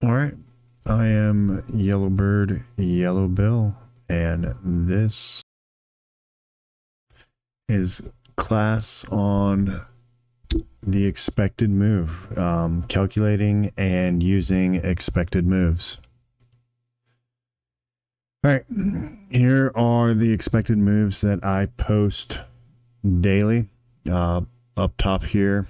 All right, I am Yellowbird Yellow Bill, and this is class on the expected move, calculating and using expected moves. All right, here are the expected moves that I post daily. Up top here,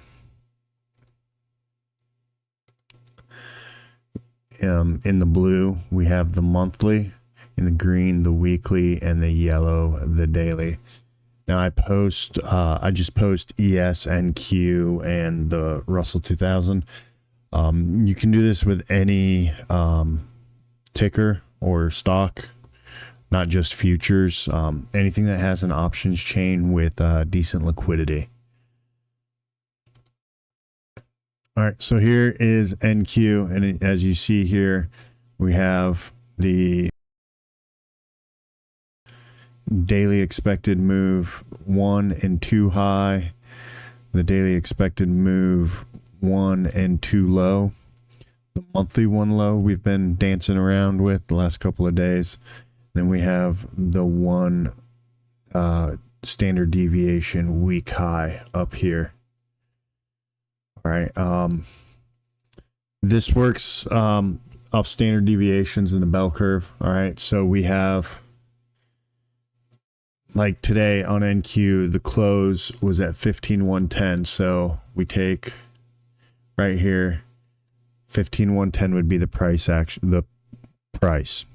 in the blue, we have the monthly. In the green, the weekly, and the yellow, the daily. Now I just post ES and Q and the Russell 2000. You can do this with any ticker or stock, not just futures. Anything that has an options chain with decent liquidity. All right, so here is NQ, and as you see here, we have the daily expected move 1 and 2 high, the daily expected move 1 and 2 low, the monthly 1 low we've been dancing around with the last couple of days. Then we have the 1 standard deviation week high up here. All right, this works off standard deviations in the bell curve. All right, so we have, like today on NQ, the close was at 15,110. So we take right here, 15,110 would be the price action, the price.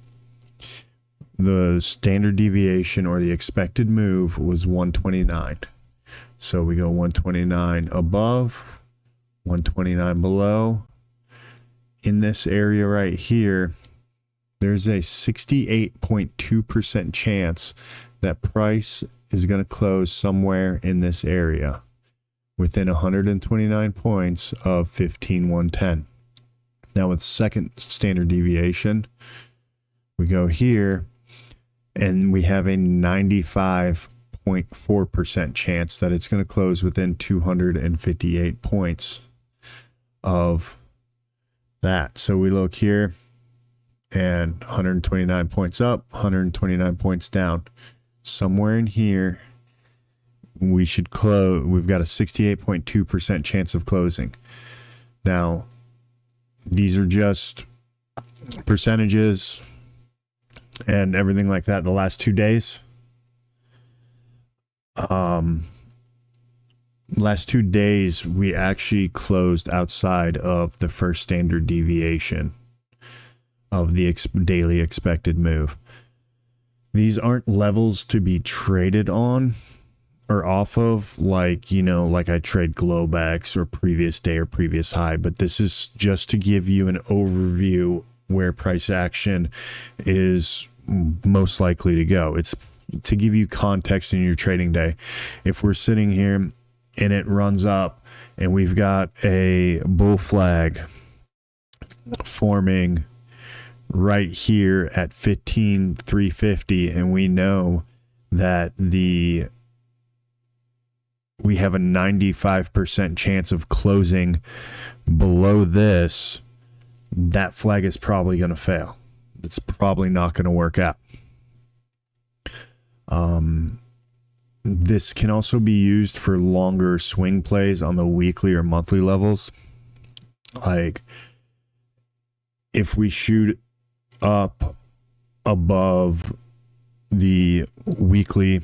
The standard deviation or the expected move was 129. So we go 129 above, 129 below. In this area right here, there's a 68.2% chance that price is going to close somewhere in this area within 129 points of 15,110. Now with second standard deviation, we go here and we have a 95.4% chance that it's going to close within 258 points of that. So we look here and 129 points up, 129 points down. Somewhere in here, we should close. We've got a 68.2% chance of closing. Now, these are just percentages and everything like that. The last 2 days, we actually closed outside of the first standard deviation of the daily expected move. These aren't levels to be traded on or off of, like I trade Globex or previous day or previous high, but this is just to give you an overview where price action is most likely to go. It's to give you context in your trading day. If we're sitting here and it runs up and we've got a bull flag forming right here at 15,350, and we know that we have a 95% chance of closing below this, that flag is probably going to fail. It's probably not going to work out. This can also be used for longer swing plays on the weekly or monthly levels. Like if we shoot up above the weekly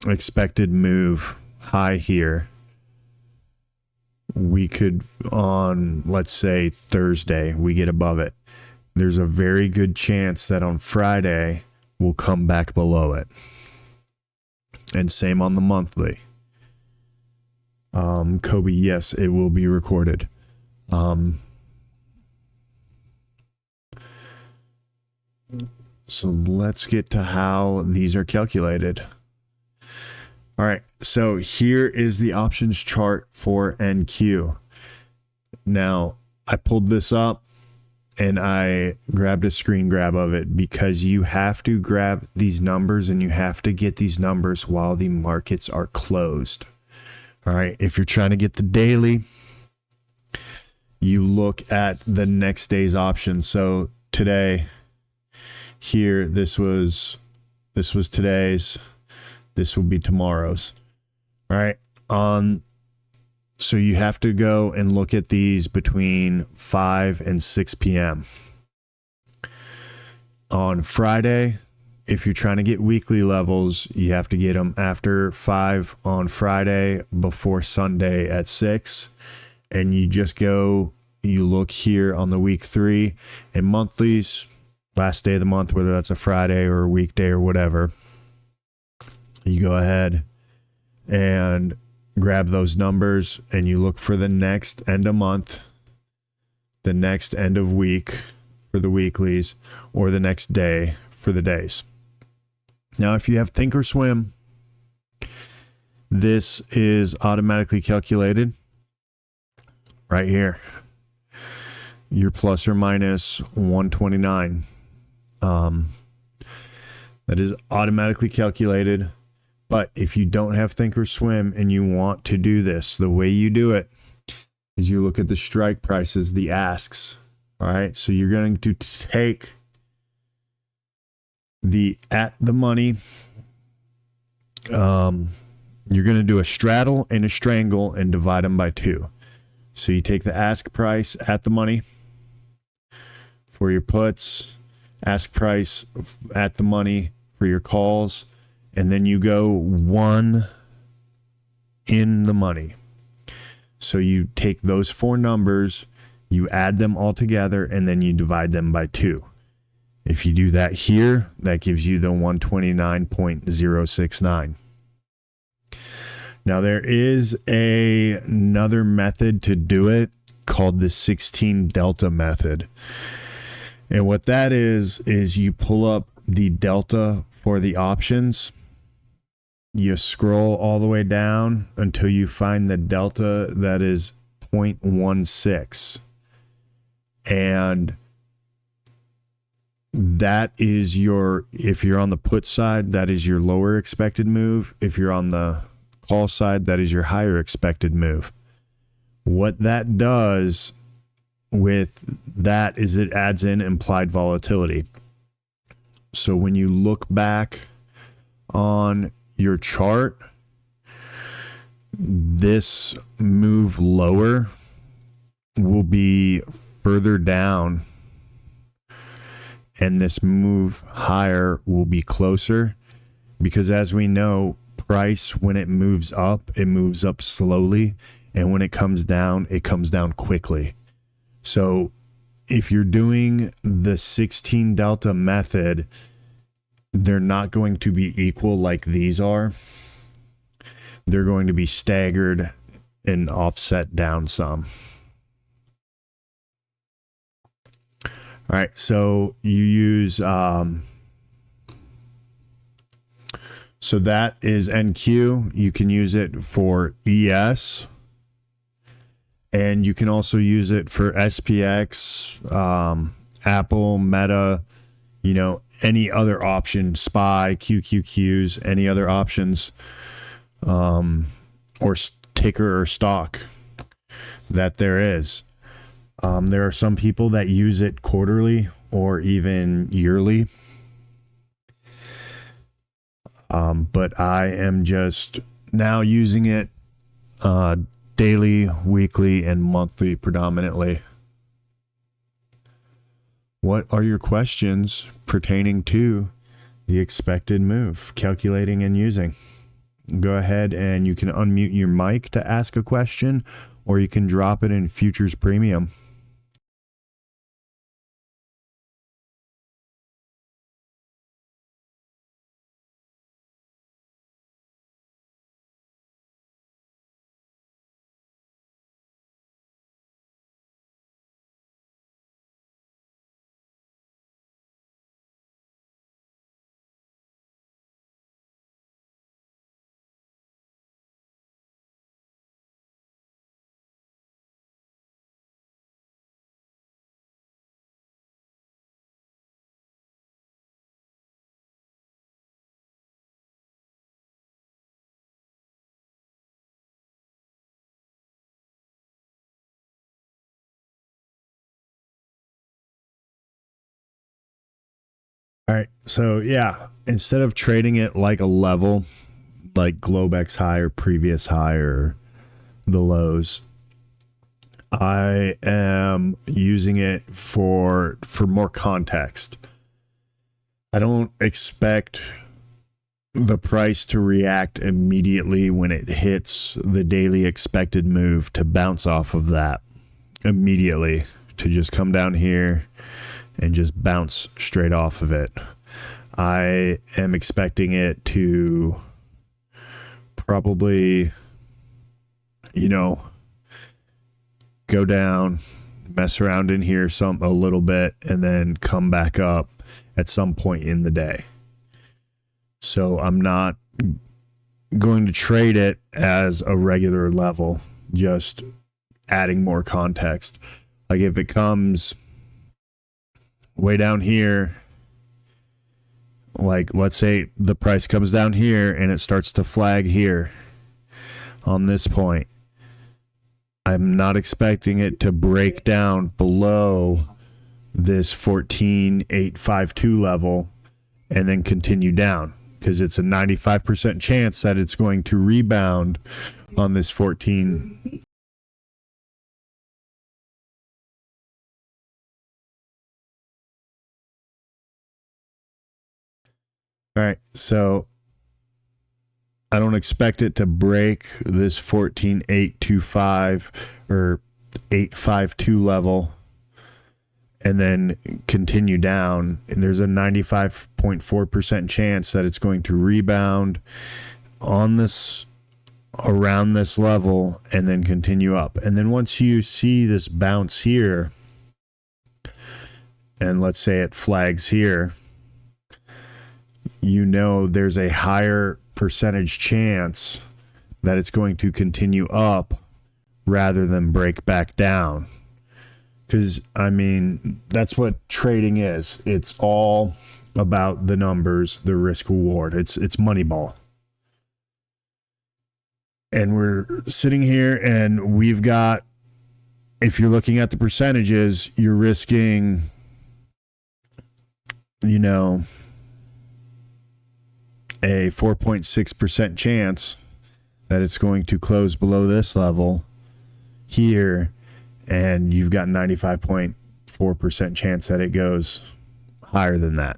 expected move high here, we could, on let's say Thursday, we get above it. There's a very good chance that on Friday we'll come back below it. And same on the monthly. Kobe, yes, it will be recorded. So let's get to how these are calculated. All right, so here is the options chart for NQ. Now, I pulled this up and I grabbed a screen grab of it because you have to grab these numbers and you have to get these numbers while the markets are closed. All right, if you're trying to get the daily, you look at the next day's option. So today, here, this was today's, this will be tomorrow's, right? So you have to go and look at these between 5 and 6 p.m. On Friday, if you're trying to get weekly levels, you have to get them after 5 on Friday, before Sunday at 6. And you just go, you look here on the week 3 and monthlies, last day of the month, whether that's a Friday or a weekday or whatever. You go ahead and grab those numbers and you look for the next end of month, the next end of week for the weeklies, or the next day for the days. Now, if you have Thinkorswim, this is automatically calculated right here. You're plus or minus 129. That is automatically calculated. But if you don't have Thinkorswim and you want to do this, the way you do it is you look at the strike prices, the asks. All right. So you're going to take the at the money. You're going to do a straddle and a strangle and divide them by 2. So you take the ask price at the money for your puts, ask price at the money for your calls, and then you go 1 in the money. So you take those 4 numbers, you add them all together, and then you divide them by 2. If you do that here, that gives you the 129.069. Now, there is another method to do it called the 16 delta method. And what that is you pull up the delta for the options. You scroll all the way down until you find the delta that is 0.16. And that is if you're on the put side, that is your lower expected move. If you're on the call side, that is your higher expected move. What that does with that is it adds in implied volatility. So when you look back on your chart, this move lower will be further down and this move higher will be closer, because as we know, price, when it moves up slowly, and when it comes down quickly. So if you're doing the 16 delta method, they're not going to be equal like these are. They're going to be staggered and offset down some. All right, so you use so that is NQ. You can use it for ES, and you can also use it for SPX, Apple, Meta, any other option, SPY, QQQs, any other options, or ticker or stock that there is. There are some people that use it quarterly or even yearly. But I am just now using it daily, weekly, and monthly predominantly. What are your questions pertaining to the expected move, calculating and using? Go ahead and you can unmute your mic to ask a question, or you can drop it in Futures Premium. All right. So yeah, instead of trading it like a level, like Globex high or previous high or the lows, I am using it for more context. I don't expect the price to react immediately when it hits the daily expected move to bounce off of that immediately, to just come down here and just bounce straight off of it. I am expecting it to probably, go down, mess around in here a little bit, and then come back up at some point in the day. So I'm not going to trade it as a regular level, just adding more context. Like if it comes way down here, like let's say the price comes down here and it starts to flag here on this point, I'm not expecting it to break down below this 14,852 level and then continue down, because it's a 95% chance that it's going to rebound on this 14. All right, so I don't expect it to break this 14,825 or 852 level and then continue down. And there's a 95.4% chance that it's going to rebound on this, around this level, and then continue up. And then once you see this bounce here, and let's say it flags here, there's a higher percentage chance that it's going to continue up rather than break back down. Because, that's what trading is. It's all about the numbers, the risk reward. It's Moneyball. And we're sitting here and we've got, if you're looking at the percentages, you're risking, a 4.6% chance that it's going to close below this level here, and you've got 95.4% chance that it goes higher than that.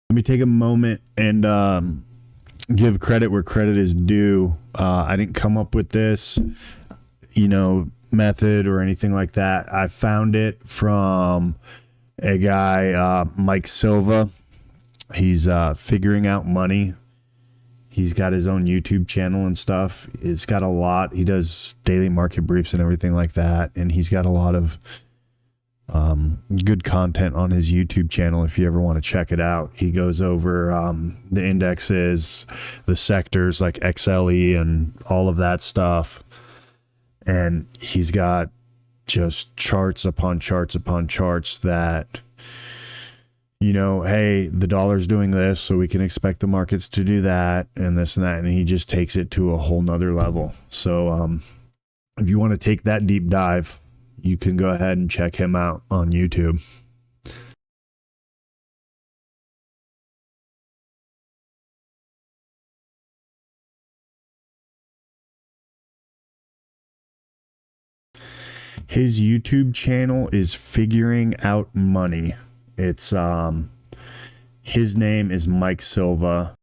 Let me take a moment and give credit where credit is due. I didn't come up with this, method or anything like that. I found it from a guy, Mike Silva. He's figuring out money. He's got his own YouTube channel and stuff. It's got a lot. He does daily market briefs and everything like that. And he's got a lot of good content on his YouTube channel if you ever want to check it out. He goes over the indexes, the sectors like XLE and all of that stuff. And he's got just charts upon charts upon charts that, hey, the dollar's doing this, so we can expect the markets to do that and this and that. And he just takes it to a whole nother level. So if you want to take that deep dive, you can go ahead and check him out on YouTube. His YouTube channel is Figuring Out Money. It's his name is Mike Silva.